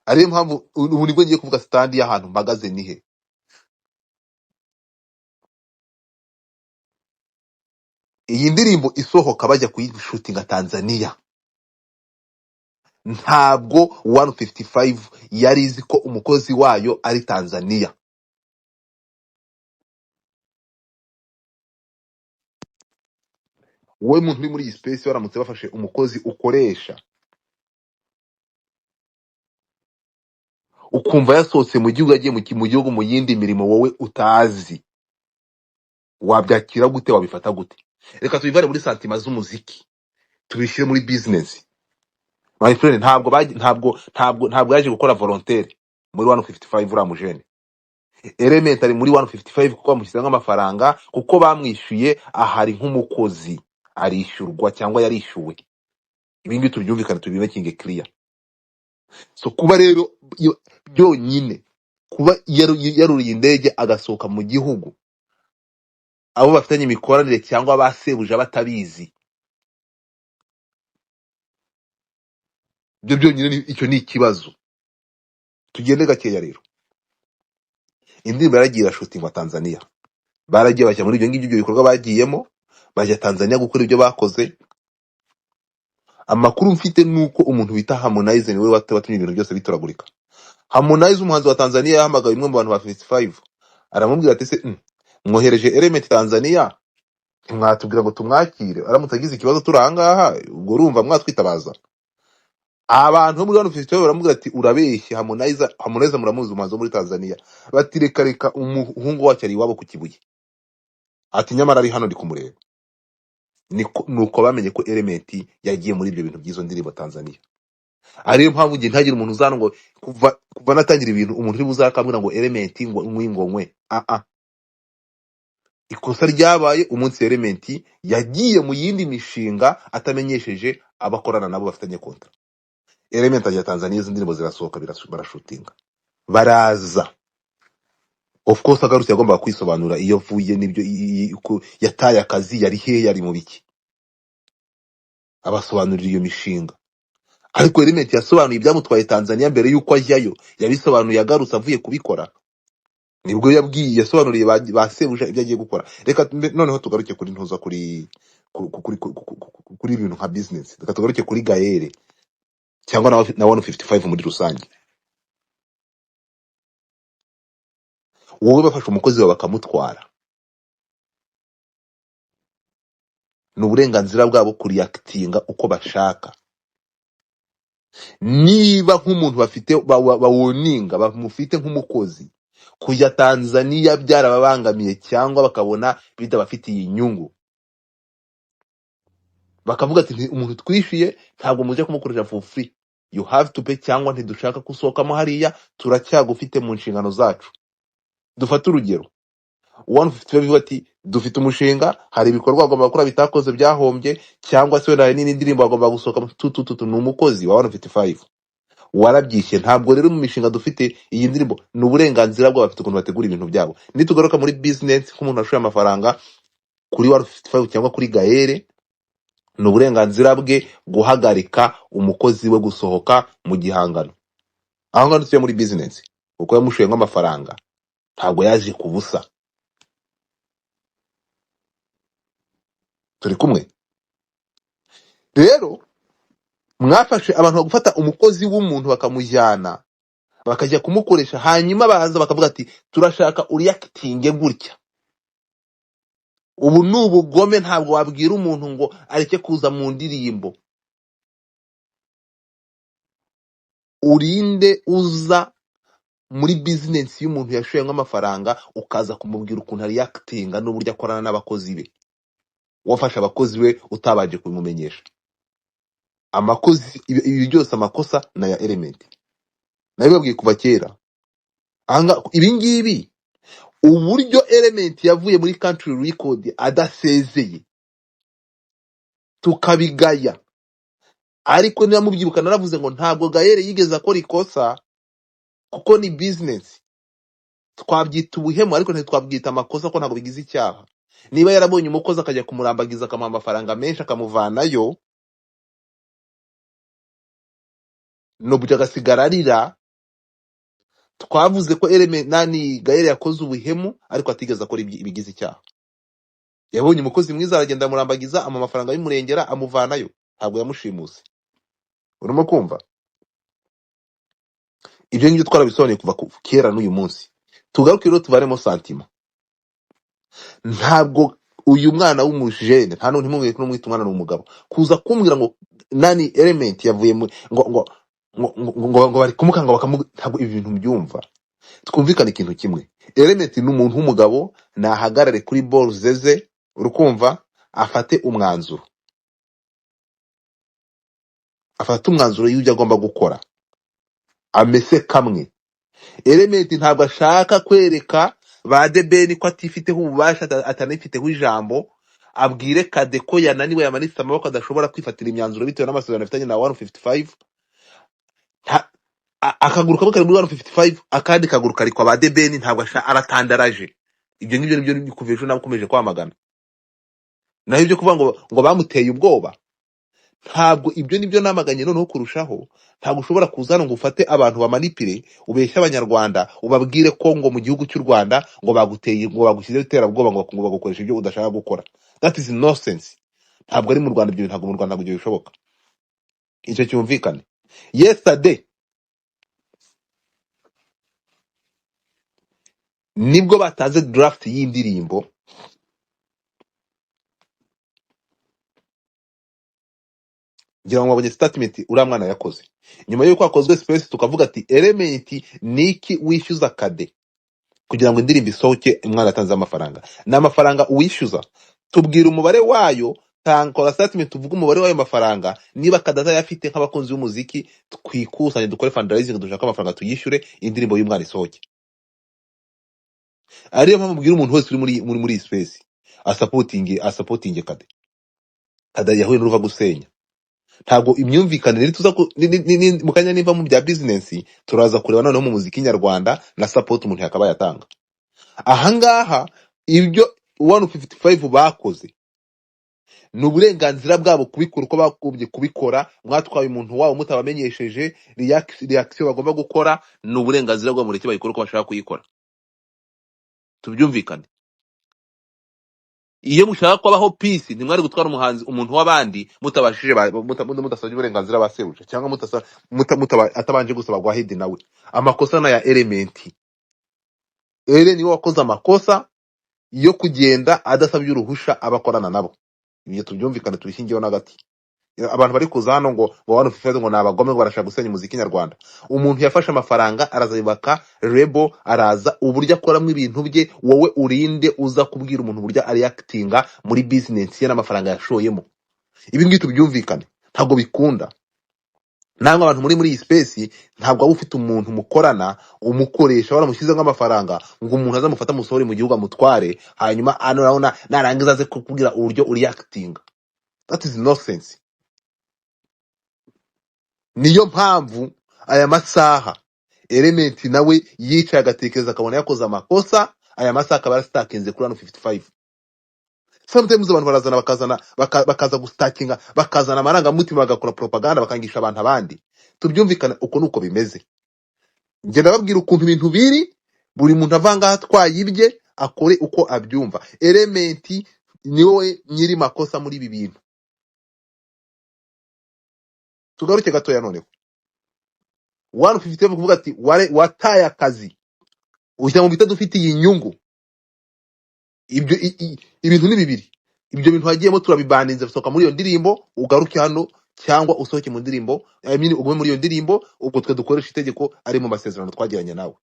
Ariyo mpamvu ubu nibwo ngiye kuvuga stand y'ahantu mpagaze nihe. Iyi ndirimbo isohoka bajya kuyishutinga Tanzania, ntabwo 155 yari izi ko umukozi wayo ari Tanzania. Wowe muntu uri muri iyi space baramutse bafashe umukozi ukoresha ukumva yasohotse mu gihugu agiye mu gihugu mu yindi mirimo wowe utazi, wabyakira gute, wabifata gute? Reka tubivare muri santima z'umuziki tubishyire muri business. My friend, ntabwo yaje gukora volontaire muri 155 uriya mujene. Element ari muri 155 kuko bamushyize nk'amafaranga, kuko bamwishyuye ahari nk'umukozi, arishyurwa cyangwa yarishyuwe. Ibindi tubyumvikana tubimekinge clear. So kuba rero byonyine kuba yaruriye indege agasohoka mu gihugu, abo bafitanye imikoranire cyangwa basebuje batabizi, byo byonyine icyo ni ikibazo. Tugende gakeya rero. Indirimbo yaragiye irashutingwa Tanzania, baragiye bajya muri ibyo ngibyo bikorwa bagiyemo, bajya Tanzania gukora ibyo bakoze. Amakuru mfite nuko umuntu bita Harmonize niwe watumye ibintu byose bitoragurika. Harmonize umuhanzi wa Tanzania yahamagaye imwe mu bantu ba 55, aramubwira ati se mwohereje Element Tanzania, mwatubwira ngo tumwakire, aramutse agize ikibazo turangaha, ubwo urumva mwatwitabaza. Abantu bo muri 155 baramubwira ati urabeshye, Harmonize muramuzi umuhanzi wo muri Tanzania. Bati reka umuhungu wacu ari iwabo ku Kibuye, ati nyamara ari hano ndi kumureba. Nuko bamenye ko Element yagiye muri ibyo bintu by'izo ndirimbo Tanzania. Ariyo mpamvu ngiye ntagira umuntu uzana ngo kuva natangira ibintu umuntu uri buzakambwira ngo Element ngwe. Ikosa ryabaye umunsi Element yagiye mu yindi mishinga atamenyesheje abakorana nabo bafitanye kontra. Element ajya Tanzania, izo ndirimbo zirasohoka, barashutinga, baraza. Of course agarutse yagombaga kwisobanura iyo vuye nibyo yataye akazi, yari he, yari mu biki, abasobanurira iyo mishinga. Ariko Element yasobanuye ibyamutwaye Tanzania mbere yuko ajyayo, yabisobanuye agarutse avuye kubikora, nibwo yasobanuriye basebuje ibyo agiye gukora. Reka noneho tugaruke kuri ntuza kuri kuri ibintu nka business. Reka tugaruke kuri Gaël cyangwa na 155 muri rusange. Wowe bafashe umukozi wawe bakamutwara, ni uburenganzira bwabo kuriyakitinga uko bashaka. Niba nk'umuntu bafite bawoninga bamufite nk'umukozi kujya Tanzania byarababangamiye cyangwa bakabona bitabafitiye inyungu, bakavuga ati umuntu twishyuye ntabwo mujya kumukoresha for free, you have to pay, cyangwa ntidushaka gusohokamo hariya, turacyagufite mu nshingano zacu. Dufate urugero 155 bivuga ati dufite umushinga, hari ibikorwa agomba gukora bitakoze byahombye, cyangwa se wenda n'indi ndirimbo agomba gusohoka ni umukozi wa 155 warabyishe. Ntabwo rero mu mishinga dufite iyi ndirimbo, ni uburenganzira bwabo bafite ukuntu bategura ibintu byabo. Nitugaruka muri business, nk'umuntu ashoye amafaranga kuri 155 cyangwa kuri Gaël, ni uburenganzira bwe guhagarika umukozi we gusohoka mu gihangano. Aho ngaho tuye muri business, uko yamushoye nk'amafaranga ntabwo yaje kubusa. Turi kumwe? Rero mwafashe abantu bagufata umukozi w'umuntu bakamujyana bakajya kumukoresha, hanyuma baza bakavuga ati turashaka uriyakitinge gutya. Ubu ni ubugome. Ntabwo wabwira umuntu ngo areke kuza mu ndirimbo. Urinde uza muri business y'umuntu yashoye nk'amafaranga ukaza kumubwira ukuntu ariyakitinga n'uburyo akorana n'abakozi be. Wafashe abakozi be utabaje kubimumenyesha. Amakozi ibi byose amakosa na ya Element. Nabibabwiye kuva kera. Ibi ngibi uburyo Element yavuye muri country record adasezeye tukabigaya, ariko niba mubyibuka naravuze ngo ntabwo Gaël yigeze akora ikosa kuko ni business. Twabyita ubuhemu ariko ntitwabyita amakosa ko ntabwo bigize icyaha. Niba yarabonye umukozi akajya kumurambagiza akamuha amafaranga menshi akamuvanayo, nubwo agasigara arira, twavuze ko Gaël yakoze ubuhemu ariko atigeze akora ibigize icyaha. Yabonye umukozi mwiza aragenda amurambagiza, amafaranga y'umurengera amuvanayo, ntabwo yamushimuse. Urimo kumva? Ibyo ngibyo twarabisobanuye kuva kera n'uyu munsi. Tugaruke rero tuvaremo santima. Ntabwo uyu mwana w'umujene, nta n'undi mumwe kumwita umwana n'umugabo, kuza kumbwira ngo Element yavuye ngo bari kumukanga ntabwo ibi bintu byumva. Twumvikana ikintu kimwe, Element ni umuntu w'umugabo, nahagarare kuri ball zeze, urukumva, afate umwanzuro. Afate umwanzuro y'ibyo agomba gukora, amese kamwe. Element ntabwo ashaka kwereka ba debeni ko atifiteho ububasha, atanifiteho ijambo. Abwire Kade ko yananiwe, yamanitse amaboko, adashobora kwifatira imyanzuro bitewe n'amasezerano afitanye na 155. Akaguru kamwe kari muri 155, akandi kaguru kari kwa ba debeni, ntabwo aratandaraje. Ibyo ngibyo nibyo kuva ejo nakomeje kwamagana. Naho ibyo kuvuga ngo bamuteye ubwoba, ntabwo ibyo nibyo namaganye. Noneho kurushaho, ntabwo ushobora kuzana ngo ufate abantu bamanipire, ubeshya abanyarwanda, ubabwire ko ngo mu gihugu cy'u Rwanda ngo baguteye, ngo bagushyizeho iterabwoba, ngo bagukoresha ibyo udashaka gukora. That is nonsense. Ntabwo ari mu Rwanda ibyo, ntabwo mu Rwanda ibyo bishoboka. Icyo cyumvikane. Yesterday nibwo bataze draft y'indirimbo, ngira ngo wabonye statement uriya mwana yakoze. Nyuma y'uko hakozwe space tukavuga ati Element niki wishyuza Kade kugira ngo indirimbo isohoke, umwana atanze amafaranga. N'amafaranga uwishyuza, tubwira umubare wayo, tankora statement tuvuga umubare wayo mafaranga. Niba Kade yafite nk'abakunzi b'umuziki, twikusanye dukore fundraising, dushaka amafaranga tuyishyure indirimbo y'umwana isohoke. Ariyo mpamvu mbwira umuntu wese uri muri space supporting Kade. Kade yahuye n'uruva gusenya. Ntabwo imyumvikane rero tuza mukanya niva mu bya business, turaza kureba noneho mu muziki nyarwanda na support umuntu yakaba yatanga. Ahangaha ibyo 155 bakoze ni uburenganzira bwabo kubikora uko bakubye kubikora. Mwatwaye umuntu wabo mutabamenyesheje, reaction bagomba gukora, ni uburenganzira bwabo, mureke bayikora uko bashaka kuyikora. Tubyumvikane. iyo mushaka kwabaho peace ntimwari gutwara umuntu w'abandi mutabashije mutasabye uburenganzira basebuja cyangwa atabanje gusaba gwa hedi nawe. Amakosa na ya Elementi. Ere niwe wakoze amakosa yo kugenda adasabye uruhusha abakorana nabo. Ibyo tubyumvikane tubishingiyeho n'agati. Abantu bari kuza hano ngo wano fifedo ngo nabagome ngo barashaka gusenya umuziki nyarwanda. Umuntu yafashe amafaranga arazibaka rebo araza uburyo akoramo ibintu bye, wowe urinde uza kubwira umuntu uburyo ari actinga muri business ye n'amafaranga yashoyemo. Ibi ngibi tubyumvikane ntabwo bikunda. Namwe abantu muri iyi space ntabwo aba ufite umuntu mukorana umukoresha waramushyize nk'amafaranga ngo umuntu azamufata musohore mu gihugu amutware hanyuma anurabona narangiza aze kubwira uburyo uri actinga. That is nonsense. Niyo mpamvu aya masaha Elementi nawe yicaye agatekereza akabona yakoze amakosa, aya masaha akaba yarastakinze kuri 155. Sometimes abantu barazana bakaza gustakinga, bakazana amarangamutima bagakora propaganda bakangisha abantu abandi. Tubyumvikana uko nuko bimeze. Nge ndababwira ukuntu ibintu biri, buri muntu avanga atwaye ibye akore uko abyumva. Elementi niwe nyiri makosa muri ibi bintu. Tugaruke gatoya noneho. 157 kuvuga ati wataye akazi ujya mu bita dufitiye inyungu. Ibyo ibintu ni bibiri. Ibyo bintu hagiyemo turabibaninze bisoka muri iyo ndirimbo ugaruke hano cyangwa usohoke mu ndirimbo ugume muri iyo ndirimbo ubwo twe dukoresha itegeko ari mu masezerano twagiranye nawe.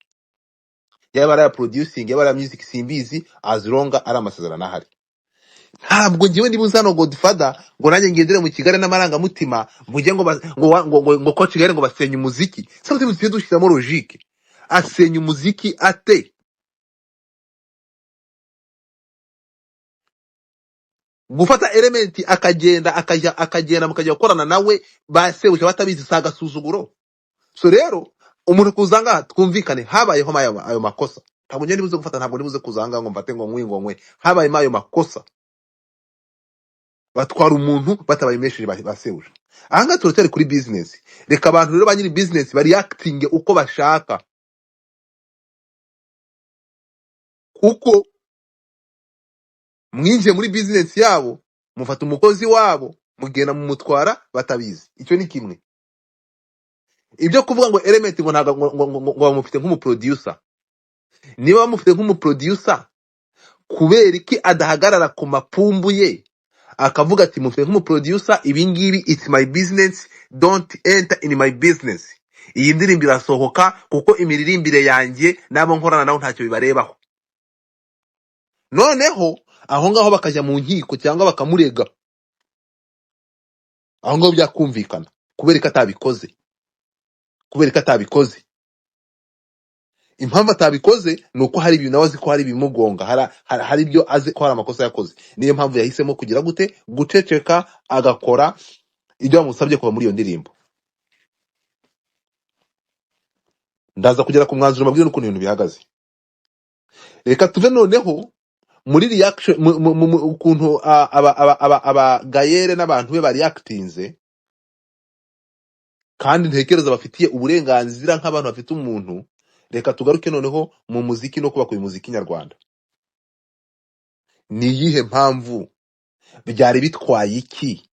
Yaba ari producing yaba ari music simbizi as long ari amasezerano ahari. Ntabwo ngiwe ndibuza hano Godfather ngo nanjye ngendere mu Kigali n'amarangamutima mvuge ngo ko Kigali ngo basenye umuziki. Sometimes tujye dushyiramo logique. Asenye umuziki ate? Gufata Elementi akagenda mukajya gukorana nawe basebuje batabizi saga suzuguro. So rero umuntu kuzanga twumvikane habayeho ayo makosa. Ntabwo njye ndibuze gufata, ntabwo ndibuze kuzanga ngo mfate ngo nkwe habaye ayo makosa. Batwara umuntu batabayimesheje basebuje. Ahanga turotere kuri business. Reka abantu rero banyiri business bari acting uko bashaka. Kuko mwinjiye muri business yabo mufata umukozi wabo mugenda mu mutwara batabizi. Icyo ni kimwe. Ibyo kuvuga ngo Elementi ngo ngo bamufite nk'umuproducer. Niba bamufite nk'umuproducer kubera iki adahagarara ku mapumbu ye akavuga ati mufite nk'umuproducer ibi ngibi it's my business, don't enter in my business. Iyi ndirimbo irasohoka kuko imiririmbire yanjye nabo nkorana nawo ntacyo bibarebaho. Noneho aho ngaho bakajya mu nkiko cyangwa bakamurega. Aho ngaho byakumvikana kubera ko atabikoze. Impamvu atabikoze nuko hari ibintu nawe azi ko hari bimugonga, hari ibyo azi ko hari amakosa yakoze. Niyo mpamvu yahisemo kugira gute guceceka agakora ibyo bamusabye kuva muri iyo ndirimbo. Ndaza kugera ku mwanzuro mabwire n'ukuntu ibintu bihagaze. Reka tuve noneho muri reaction ukuntu aba Gayere n'abantu be bari actinze, kandi ntekereza bafitiye uburenganzira nk'abantu bafite umuntu. Reka tugaruke noneho mu muziki no kubaka uyu muziki nyarwanda. Ni yihe mpamvu byari bitwaye iki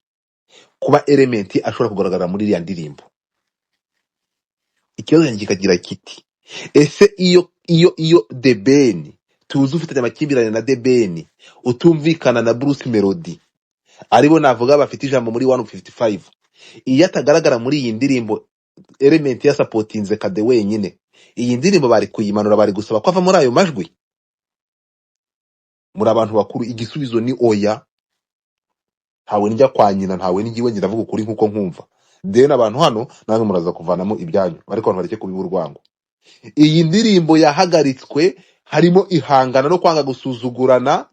kuba Elementi ashobora kugaragara muri iriya ndirimbo? Ikibazo kikagira kiti ese iyo The Ben tuzi ufite amakimbirane na The Ben utumvikana na Bruce Melody aribo navuga bafite ijambo muri 155, iyo atagaragara muri iyi ndirimbo Elementi ya supportinze Kade wenyine, iyi ndirimbo bari kuyimanura, bari gusaba ko ava muri ayo majwi? Muri abantu bakuru igisubizo ni oya. Ntawe njya kwa nyina, ntawe ngiwe ndavuga ukuri nkuko nkumva. Deni abantu hano namwe muraza kuvanamo ibyanyu, ariko abantu bareke kubiba urwango. Iyi ndirimbo yahagaritswe harimo ihangana no kwanga gusuzugurana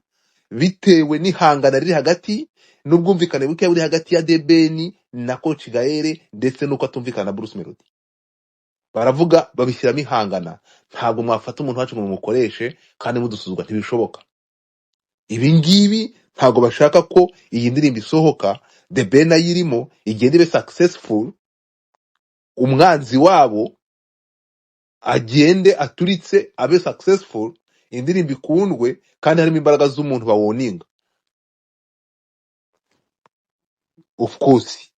bitewe n'ihangana riri hagati n'ubwumvikane buke buri hagati ya The Ben na Coach Gaere ndetse nuko atumvikana na Bruce Melody. Baravuga babishyiramo ihangana. Ntabwo mwafata umuntu wacu ngo mumukoreshe kandi mudusuzugura, ntibishoboka. Ibi ngibi ntabwo bashaka ko iyi ndirimbo isohoka The Ben ayirimo igende ibe successful, umwanzi wabo agende aturitse abe successful, indirimbo ikundwe kandi harimo imbaraga z'umuntu bawoninga. of course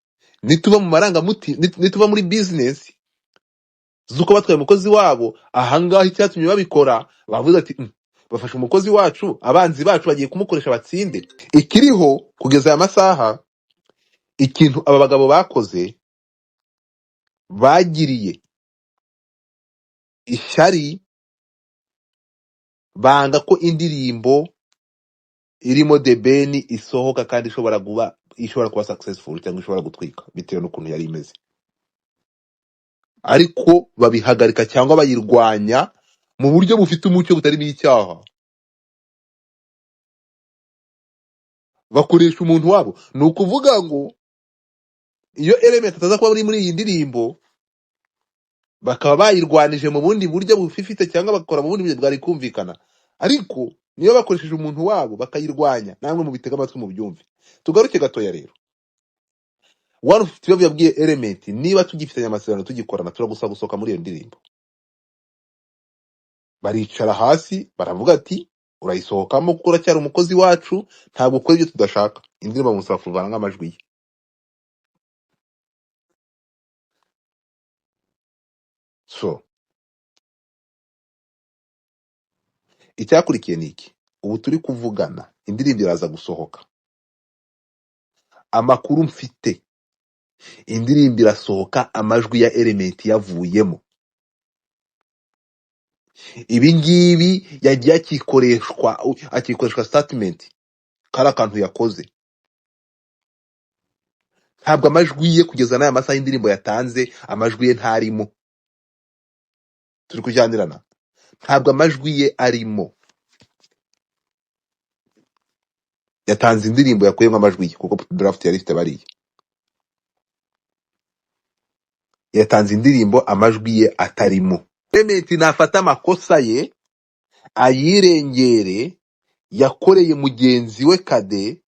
nituba mu marangamutima, nituba muri business zuko batwaye umukozi wabo, ahangaha icyatumye babikora bavuze ati bafashe umukozi wacu, abanzi bacu bagiye kumukoresha batsinde. Ikiriho kugeza aya masaha, ikintu aba bagabo bakoze, bagiriye ishyari, banga ko indirimbo irimo The Ben isohoka kandi ishobora kuba successful cyangwa ishobora gutwika bitewe n'ukuntu yari imeze, ariko babihagarika cyangwa bayirwanya mu buryo bufite umucyo butarimo icyaha. Bakoresha umuntu wabo. Ni ukuvuga ngo iyo element ataza kuba muri iyi ndirimbo, bakaba bayirwanije mu bundi buryo bufifite cyangwa bakora mu bundi buryo bwari kumvikana, ariko niyo bakoresheje umuntu wabo bakayirwanya, namwe mu bitega amatwi mu byumve. Tugaruke gatoya rero, 155 yabwiye element, niba tugifitanye amasezerano tugikorana turagusaba gusohoka muri iyo ndirimbo. Baricara hasi baravuga ati urayisohokamo kuko uracyari umukozi wacu, ntabwo ukora ibyo tudashaka. Indirimbo bamusaba kuvana nk'amajwi ye. So icyakurikiye ni iki? Ubu turi kuvugana, indirimbo iraza gusohoka. Amakuru mfite, indirimbo irasohoka amajwi ya element yavuyemo. Ibi ngibi yagiye akikoreshwa statement kari akantu yakoze. Ntabwo amajwi ye kugeza n'aya masaha indirimbo yatanze, amajwi ye ntarimo. Turi kujyanirana, ntabwo amajwi ye arimo. Yatanze indirimbo yakuyemo amajwi ye kuko draft yari ifite bariye. Yatanze indirimbo amajwi ye atarimo. Element nafata amakosa ye ayirengere, yakoreye mugenzi we Kade,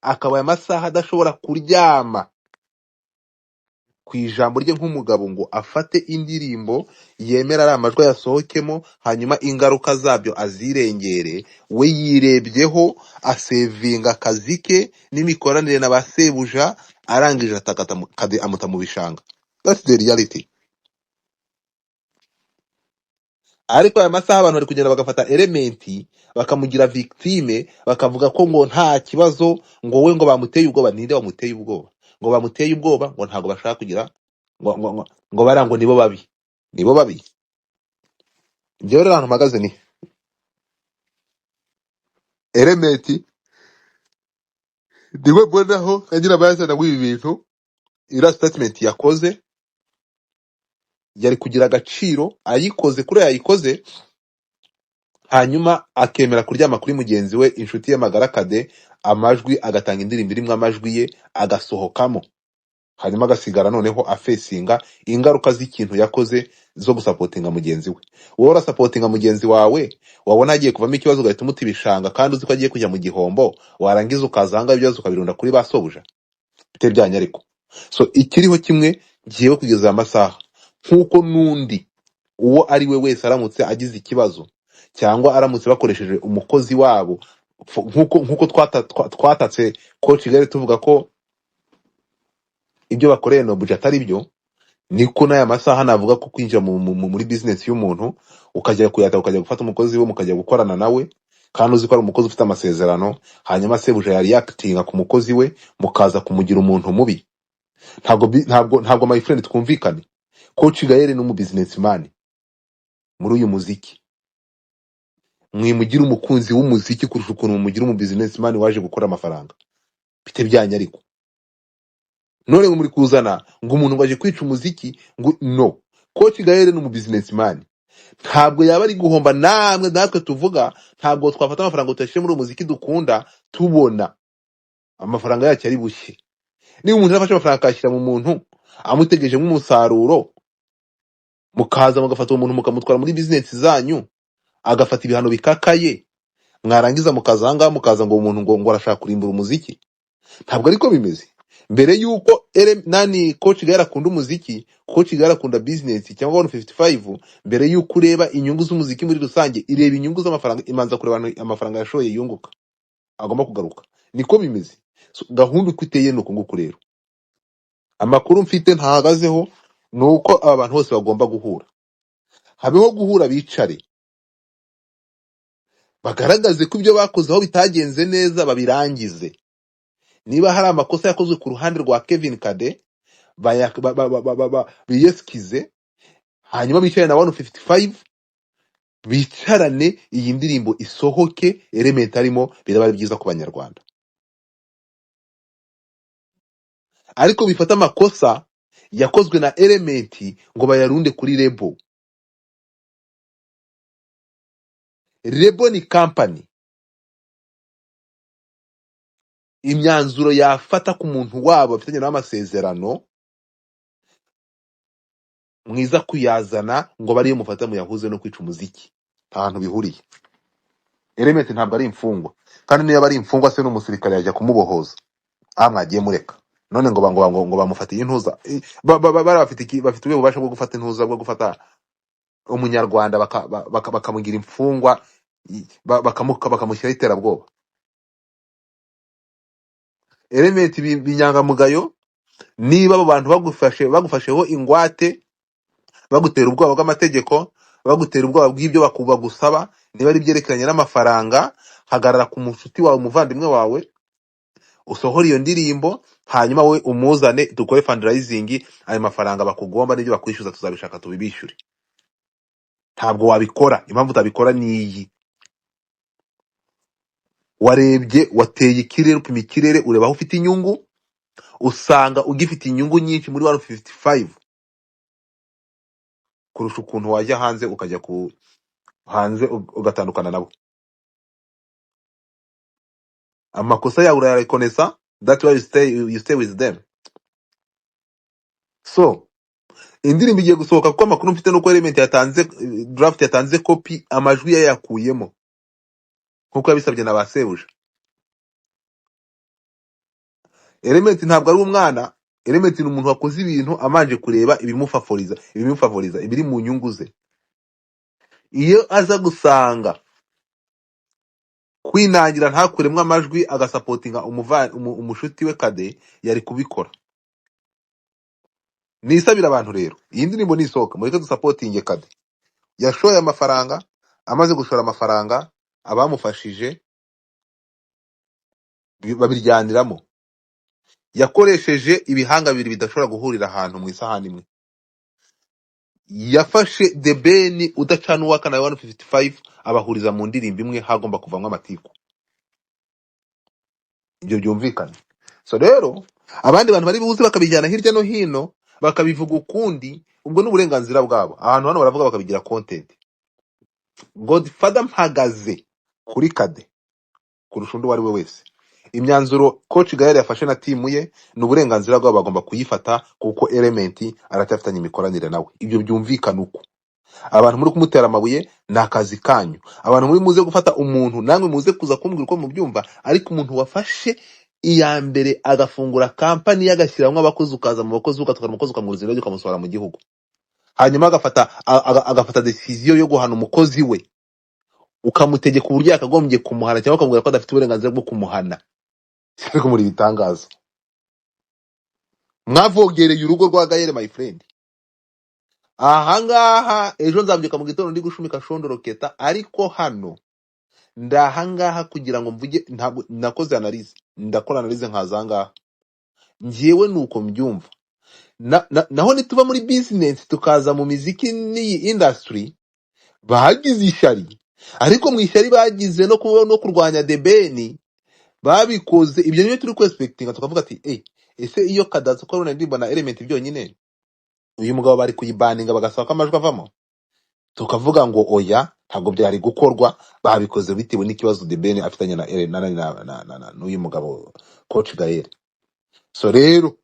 akaba aya masaha adashobora kuryama ku ijambo rye nk'umugabo ngo afate indirimbo yemera ari amajwi yasohokemo, hanyuma ingaruka zabyo azirengere. We yirebyeho, asevinga akazi ke n'imikoranire na basebuja, arangije atakata Kade amuta mu bishanga. That's the reality. Ariko aya masaha abantu bari kugenda bagafata element bakamugira victime, bakavuga ko ngo nta kibazo, ngo we ngo bamuteye ubwoba. Ninde wamuteye ubwoba? Ngo bamuteye ubwoba, ngo ntago bashaka kugira ngo barango nibo babi. Ibyo rero ahantu mpagaze ni element niwe mbonaho agira bayazana w'ibi bintu. Ira statement yakoze yari kugira agaciro ayikoze kuri yayikoze, hanyuma akemera kuryama kuri mugenzi we, inshuti ye magara Kade, amajwi agatanga indirimbo irimo amajwi ye agasohokamo, hanyuma agasigara noneho afesinga ingaruka z'ikintu yakoze zo gusapotinga mugenzi we. Wowe urasapotinga mugenzi wawe, wabona agiye kuvamo ikibazo ugahita umuta ibishanga kandi uzi ko agiye kujya mu gihombo, warangiza ukazanga ibibazo ukabirunda kuri basobuja bite byanya. Ariko so ikiriho kimwe giyeho kugeza amasaha, nkuko nundi uwo ari we wese aramutse agize ikibazo cyangwa aramutse bakoresheje umukozi wabo, nkuko twatatse Coach Kigali tuvuga ko ibyo bakoreye no budget atari byo, niko n'aya masaha navuga ko kwinjira muri business y'umuntu ukajya kuyata, ukajya gufata umukozi we mukajya gukorana nawe kandi uzi ko ari umukozi ufite amasezerano, hanyuma sebuja yari actinga ku mukozi we mukaza kumugira umuntu mubi. Ntabwo my friend twumvikane. Coach Kigali ni businessman muri uyu muziki. Mwimugira umukunzi w'umuziki kurusha ukuntu mumugira businessman waje gukora amafaranga bite byanya. Ariko none muri kuzana ngo umuntu ngo aje kwica umuziki, ngo no. Coach Kigali ni businessman, ntabwo yaba ari guhomba. Natwe tuvuga ntabwo twafata amafaranga tutashye muri umuziki dukunda tubona amafaranga yacu ari bushye. Niba umuntu afashe amafaranga akashyira mu muntu amutegeje nk'umusaruro, mukaza mugafata umuntu mukamutwara muri business zanyu, agafata ibihano bikakaye, mwarangiza mukazanga mukaza ngo umuntu ngo arashaka kurimbura umuziki. Ntabwo ariko bimeze. Mbere yuko Coach Kigali akunda umuziki, Coach Kigali akunda business cyangwa 155, mbere yuko ureba inyungu z'umuziki muri rusange, ireba inyungu z'amafaranga, imanza kureba amafaranga yashoye yunguka agomba kugaruka. Niko bimeze. gahunda uko iteye ni uku nguku rero. Amakuru mfite ntahagazeho ni uko aba bantu bose bagomba guhura, habeho guhura, bicare bagaragaze ko ibyo bakoze aho bitagenze neza babirangize. Niba hari amakosa yakozwe ku ruhande rwa Kevin Kade biyeskize, hanyuma bicare na 155 bicarane, iyi ndirimbo isohoke, Element arimo, biraba ari byiza ku banyarwanda. Ariko bifata amakosa yakozwe na Element ngo bayarunde kuri Rebo. Rebo ni company, imyanzuro yafata ku muntu wabo bafitanye n'amasezerano mwiza kuyazana ngo bariyo mufata muyahuze no kwica umuziki. Nta hantu bihuriye. Element ntabwo ari imfungwa, kandi niyo ari imfungwa se n'umusirikare yajya kumubohoza. Mwagiye mureka none ngo bamufatiye intuza, bafite ububasha bwo gufata intuza, bwo gufata umunyarwanda bakamugira imfungwa, bakamushyiraho iterabwoba. Element binyangamugayo, niba abo bantu bagufasheho ingwate, bagutera ubwoba bw'amategeko, bagutera ubwoba bw'ibyo bagusaba, niba ari byerekeranye n'amafaranga, hagarara ku mushuti wawe, umuvandimwe wawe, usohora iyo ndirimbo, hanyuma we umuzane, dukore fundraising, ayo mafaranga bakugomba n'ibyo bakwishyuza tuzabishaka tubibishyure. Ntabwo wabikora, impamvu utabikora niyi: warebye, wateye ikirere, upima ikirere, ureba aho ufite inyungu, usanga ugifite inyungu nyinshi muri 155 kurusha ukuntu wajya hanze ukajya hanze ugatandukana nabo. Amakosa yawe urayarekonesa, that's why you stay with them. So indirimbo igiye gusohoka, kuko amakuru mfite nuko Element yatanze draft, yatanze copy, amajwi yakuyemo nkuko yabisabye na basebuja. Element ntabwo ari umwana. Element ni umuntu wakoze ibintu amanje kureba ibimufavoriza, ibiri mu nyungu ze. Iyo aza gusanga kwinangira ntakuremwa amajwi agasapotinga umushuti we Kade, yari kubikora. Nisabira abantu rero, iyi ndirimbo nisohoka mureke dusapotinge Kade. Yashoye amafaranga, amaze gushora amafaranga, abamufashije babiryaniramo. Yakoresheje ibihanga bibiri bidashobora guhurira ahantu mu isahani imwe. Yafashe The Ben udacana uwaka na 155 abahuriza mu ndirimbo imwe, hagomba kuvamwa amatiku. Ibyo byumvikana. So rero abandi bantu bari buze bakabijyana hirya no hino, bakabivuga ukundi, ubwo n'uburenganzira bwabo. Ahantu hano baravuga bakabigira content. Godfather mpagaze kuri Kade kurusha undi wari we wese. Imyanzuro Coach Gael yafashe na timu ye n'uburenganzira bwabo, bagomba kuyifata kuko Element aracyafitanye imikoranire nawe. Ibyo byumvikana uko. Abantu muri kumutera amabuye nakazi kanyu. Abantu muri muze gufata umuntu, namwe muze kuza kumbwira uko mubyumva, ariko umuntu wafashe iya mbere agafungura company yagashyiramo abakozi, ukaza mu bakozi, ugatwara umukozi ukamuruzira ukamusohora mu gihugu, hanyuma agafata decision yo guhana umukozi we, ukamutegeka uburyo yakagombye kumuhana, cyangwa ukamubwira ko adafite uburenganzira bwo kumuhana. Ariko muri bitangazo mwavogereye urugo rwa Gael, my friend. Ahangaha ejo nzabyuka mu gitondo ndi gushumika shondoroketa, ariko hano ndahangaha kugira ngo mvuge, ntabwo nakoze analyze, ndakora analyze nkazangaha ngiyewe nuko mbyumva. Naho nituva muri business tukaza mu muziki n'iyi industry, bagize ishyari, ariko mu ishyari bagize no kurwanya The Ben, babikoze ibyo niyo turi kwexpectinga, tukavuga ati ese iyo Kadaza ko runa ndimba na Element byonyine, uyu mugabo bari kuyibaninga bagasaba ko amajwi avamo, tukavuga ngo oya, ntabwo byari gukorwa, babikoze bitewe n'ikibazo The Ben afitanye na n'uyu mugabo Coach Gael. So rero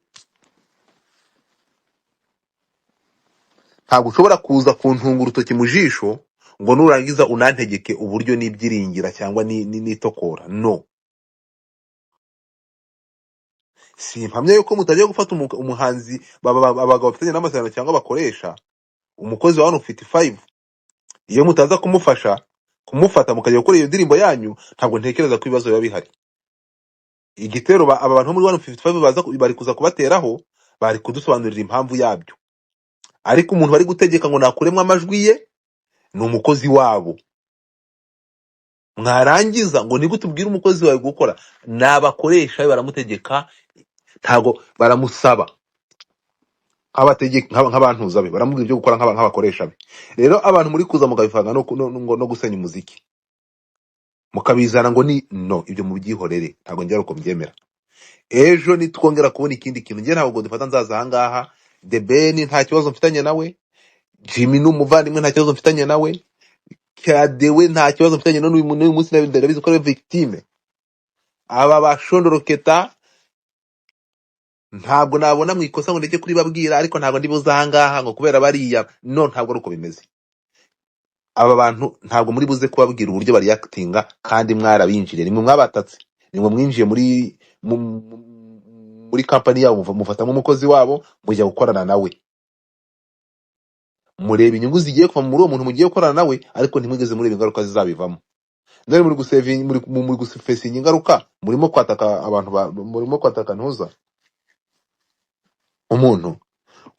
ntabwo ushobora kuza kuntunga urutoki mu jisho ngo nurangiza unantegeke uburyo n'ibyiringira cyangwa n'itokora. No, simpamya yuko mutajya gufata umuhanzi abagabo bafitanye n'amasezerano cyangwa bakoresha umukozi wa 155, iyo mutaza kumufata mukajya gukora iyo ndirimbo yanyu, ntabwo ntekereza ko ibibazo biba bihari. igitero aba bantu bo muri 155 bari kuza kubateraho, bari kudusobanurira impamvu yabyo. Ariko umuntu bari gutegeka ngo nakuremwa amajwi ye ni umukozi wabo. Mwarangiza ngo nigute ubwira umukozi wawe gukora, nabakoresha be baramutegeka, ntago baramusaba nk'abantuza be, baramubwira ibyo gukora nk'abakoresha be. Rero abantu muri kuza mukabivanga no gusenya umuziki, mukabizana ngo ni no, ibyo mubyihorere, ntago njye uko mbyemera. Ejo nitwongera kubona ikindi kintu, njye ntabwo dufata nzaza ahangaha. The Ben nta kibazo mfitanye nawe, Jimmy n'umuvandimwe nta kibazo mfitanye nawe, Kadewe nta kibazo mfitanye n'uyu munsi, ndabizi ko ari victime. Aba bashondoroketa ntabwo nabona mu ikosa ngo ndeke kuri babwira, ariko ntabwo ndibuza ahangaha ngo kubera bariya, no, ntabwo ari uko bimeze. Aba bantu ntabwo muri buze kubabwira uburyo bari actinga, kandi mwarabinjiriye, nimwe mwabatatse, nimwe mwinjiye muri company yabo, mufatamo umukozi wabo mujya gukorana nawe, mureba inyungu zigiye kuva muri uwo muntu mugiye gukorana nawe, ariko ntimwigeze mureba ingaruka zizabivamo. None muri gusefesinga ingaruka, murimo kwataka abantu, murimo kwataka ntuza umuntu.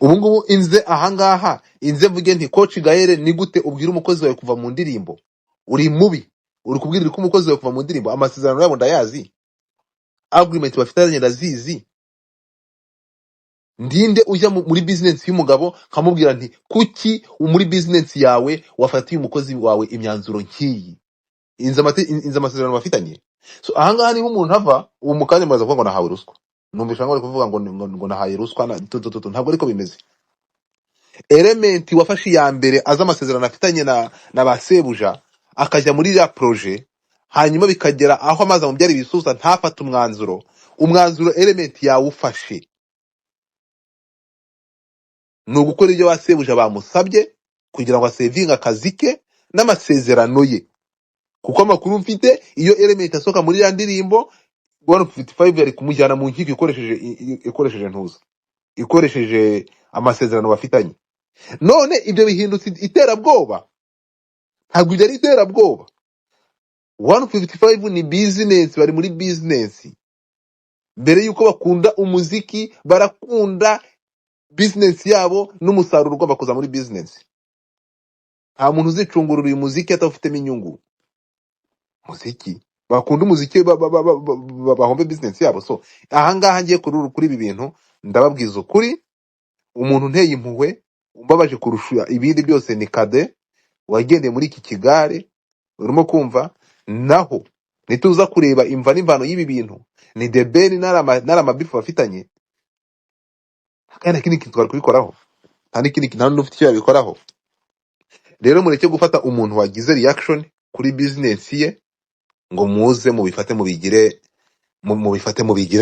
Ubu ngubu inze ahangaha, inze mvuge nti Coach Gaël, ni gute ubwira umukozi wawe kuva mu ndirimbo? Uri mubi, uri kubwirira ko umukozi wawe kuva mu ndirimbo. Amasezerano yabo ndayazi, agreement bafitanye ndazizi. Ndinde ujya muri business y'umugabo nkamubwira nti kuki muri business yawe wafatiye umukozi wawe imyanzuro nkiyi? Inze amasezerano bafitanye. So ahangaha niho umuntu ava, uwo mukanya maze kuvuga ngo nahawe ruswa. Numvisha ngo ari kuvuga ngo nahaye ruswa, ntabwo ariko bimeze. Element wafashe ya mbere aza amasezerano afitanye na basebuja, akajya muri ya projet, hanyuma bikagera aho amaza mu byari bisusa, ntafata umwanzuro Element yawufashe. Ni ugukora ibyo basebuja bamusabye kugira ngo asevinga akazi ke n'amasezerano ye. Kuko amakuru mfite, iyo Element asoka muri ya ndirimbo, 155 yari kumujyana mu nkiko ikoresheje amasezerano bafitanye. None ibyo bihindutse iterabwoba. Ntabwo ibyo ari iterabwoba. 155 ni business, bari muri business. Mbere yuko bakunda umuziki, barakunda business yabo n'umusaruro ugomba kuza muri business. Nta muntu uzicungurura uyu muziki atafitemo inyungu. Muziki bakunda umuziki, bahombe business yabo. So ahangaha ngiye kuri ibi bintu, ndababwiza ukuri, umuntu nteye impuhwe umbabaje kurusha ibindi byose ni Kade wagendeye muri iki kigare. Urimo kumva? Naho nituza kureba imva n'imvano y'ibi bintu, ni The Ben n'aramabifu bafitanye, kandi ikindi kintu twari kubikoraho, kandi ikindi kintu nta n'ufite icyo yabikoraho. Rero mureke gufata umuntu wagize reaction kuri business ye ngo muze mubifate mubigire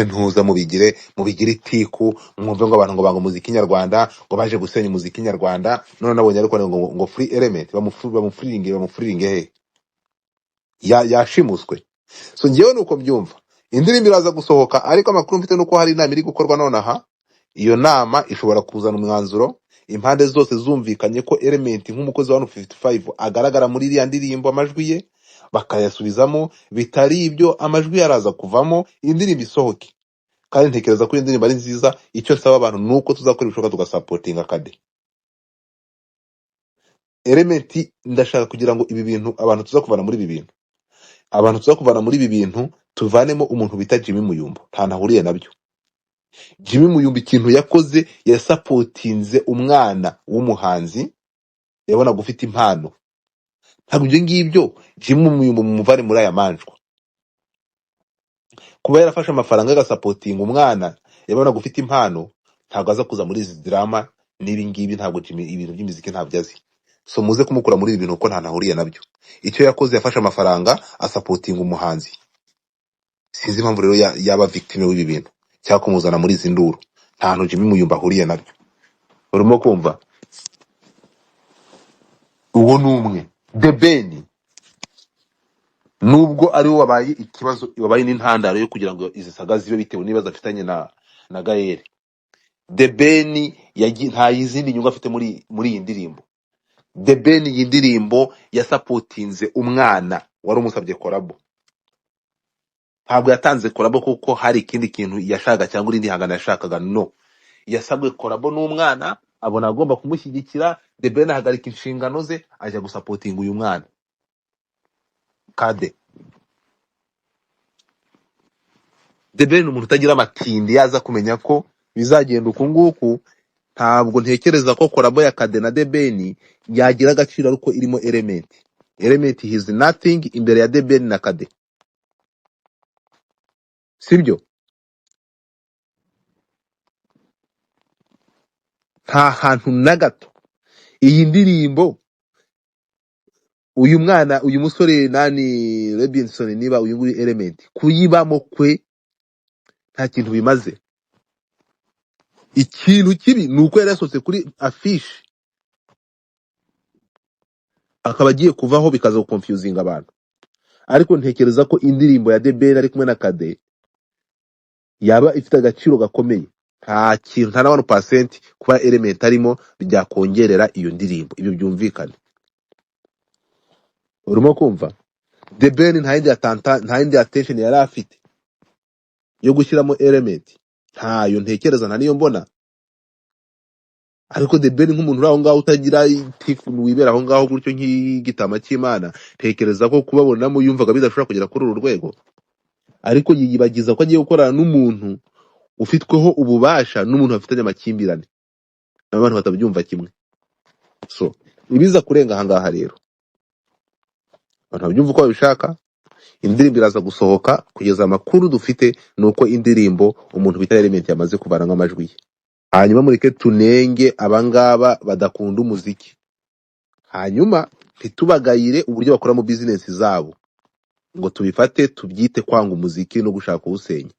ntuza, mubigire itiku, mwumve ngo abantu ngo banga umuziki nyarwanda, ngo baje gusenya umuziki nyarwanda. None nabonye ariko ngo Free Element bamufuriringe he yashimuswe. So ngewe nuko mbyumva, indirimbo iraza gusohoka, ariko amakuru mfite nuko hari inama iri gukorwa nonaha. Iyo nama ishobora kuzana umwanzuro, impande zose zumvikanye ko Element nk'umukozi wa 155 agaragara muri iriya ndirimbo, amajwi ye bakayasubizamo, bitari ibyo amajwi yaraza kuvamo, indirimbo isohoke. Kandi ntekereza ko indirimbo ari nziza. Icyo nsaba abantu nuko tuzakora ibishoboka tugasupportinga Kade. Element ndashaka kugira ngo ibi bintu abantu tuza kuvana muri ibi bintu, tuvanemo umuntu bita Jimmy Muyumbu. Nta nahuriye nabyo. Jimmy Muyumbu ikintu yakoze, yasupportinze umwana w'umuhanzi yabona gufite impano. Ntabwo ibyo ngibyo Jimmy Muyumbu mumuvane muri aya manjwa. Kuba yarafashe amafaranga agasupportinga umwana yabona gufite impano, ntabwo aza kuza muri izi drama n'ibi ngibi. Ntabwo Jimmy ibintu by'imiziki ntabyo azi. So muze kumukura muri ibi bintu kuko nta nahuriye nabyo. Icyo yakoze, yafashe amafaranga asupportinga umuhanzi. Sinzi impamvu rero yaba victime w'ibi bintu cyangwa kumuzana muri izi nduru. Nta hantu Jimmy Muyumbu ahuriye nabyo. Urimo kumva? Uwo numwe The Ben, nubwo ari we wabaye ikibazo, wabaye n'intandaro yo kugira ngo izi saga zibe bitewe n'ibibazo afitanye na Gaël. The Ben nta yizindi nyungu afite muri iyi ndirimbo. The Ben iyi ndirimbo yasupportinze umwana wari umusabye korabo. ntabwo yatanze korabo kuko hari ikindi kintu yashakaga cyangwa irindi hangana yashakaga, no, yasabwe korabo n'umwana, abona agomba kumushyigikira, The Ben ahagarika inshingano ze ajya gusapotinga uyu mwana Kade. The Ben ni umuntu utagira amatindi, yaza kumenya ko bizagenda uku nguku. Ntabwo ntekereza ko korabo ya Kade na The Ben yagira agaciro ariko irimo Element. Element is nothing imbere ya The Ben na Kade, sibyo? Nta hantu na gato iyi ndirimbo uyu mwana, uyu musore nani Robinson, niba uyu nguri Element, kuyibamo kwe nta kintu bimaze. Ikintu kibi ni uko yarasohotse kuri affiche akaba agiye kuvaho bikaza guconfusing abantu, ariko ntekereza ko indirimbo ya The Ben ari kumwe na Kade yaba ifite agaciro gakomeye. Nta kintu, nta na 1% kuba Element arimo byakongerera iyo ndirimbo, ibyo byumvikane. Urimo kumva? The Ben nta yindi attention yari afite yo gushyiramo Element, ntayo ntekereza, nta niyo mbona. Ariko The Ben nk'umuntu uri aho ngaho utagira itifu, wibera aho ngaho gutyo nk'igitama cy'Imana, ntekereza ko kubabonamo yumvaga bidashobora kugera kuri uru rwego, ariko yiyibagiza ko agiye gukorana n'umuntu ufitweho ububasha, n'umuntu bafitanye amakimbirane, abantu batabyumva kimwe. So ibiza kurenga aha ngaha rero abantu babyumva uko babishaka, indirimbo iraza gusohoka. Kugeza amakuru dufite nuko indirimbo umuntu bita Element yamaze kuvanamo amajwi ye. Hanyuma mureke tunenge abangaba badakunda umuziki, hanyuma ntitubagayire uburyo bakoramo business zabo ngo tubifate tubyite kwanga umuziki no gushaka kuwusenya.